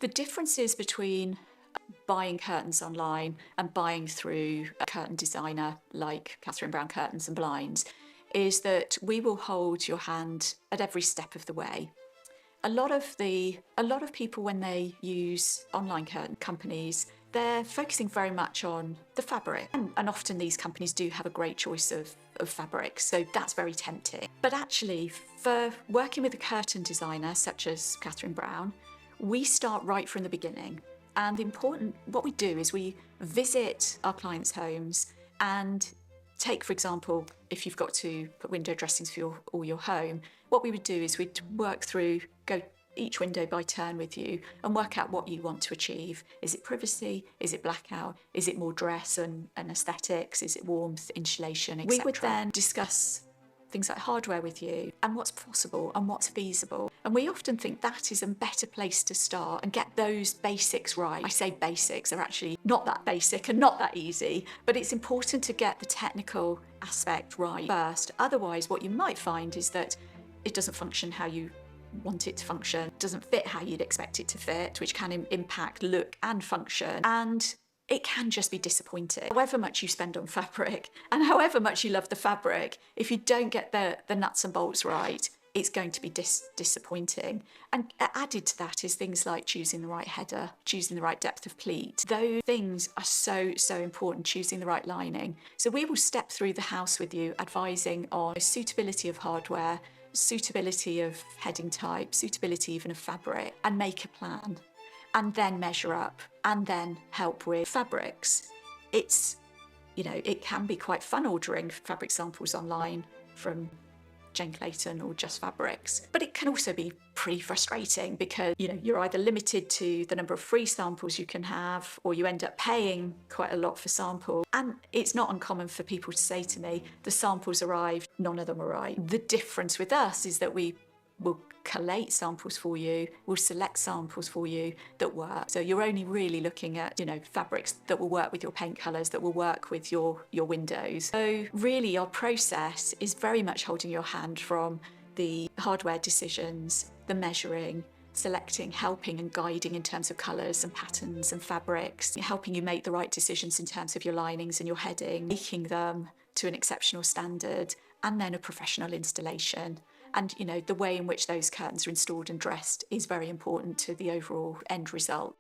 The differences between buying curtains online and buying through a curtain designer like Katherine Brown Curtains and Blinds is that we will hold your hand at every step of the way. A lot of people, when they use online curtain companies, they're focusing very much on the fabric. And often these companies do have a great choice of fabrics, so that's very tempting. But actually, for working with a curtain designer such as Katherine Brown, we start right from the beginning. And what we do is we visit our clients' homes and take, for example, if you've got to put window dressings for all your home, what we would do is we'd go each window by turn with you and work out what you want to achieve. Is it privacy? Is it blackout? Is it more dress and aesthetics? Is it warmth, insulation, etc.? We would then discuss things like hardware with you and what's possible and what's feasible. And we often think that is a better place to start and get those basics right. I say basics, they're actually not that basic and not that easy, but it's important to get the technical aspect right first. Otherwise, what you might find is that it doesn't function how you want it to function, doesn't fit how you'd expect it to fit, which can impact look and function. And it can just be disappointing. However much you spend on fabric and however much you love the fabric, if you don't get the nuts and bolts right, it's going to be disappointing. And added to that is things like choosing the right header, choosing the right depth of pleat. Those things are so important, choosing the right lining. So we will step through the house with you, advising on suitability of hardware, suitability of heading type, suitability even of fabric, and make a plan. And then measure up and then help with fabrics. It can be quite fun ordering fabric samples online from Jane Clayton or Just Fabrics, but it can also be pretty frustrating because you're either limited to the number of free samples you can have, or you end up paying quite a lot for samples. And it's not uncommon for people to say to me, the samples arrived, none of them were right. The difference with us is that we will collate samples for you, we'll select samples for you that work. So you're only really looking at, fabrics that will work with your paint colours, that will work with your windows. So really our process is very much holding your hand from the hardware decisions, the measuring, selecting, helping and guiding in terms of colours and patterns and fabrics, helping you make the right decisions in terms of your linings and your heading, making them to an exceptional standard, and then a professional installation. And the way in which those curtains are installed and dressed is very important to the overall end result.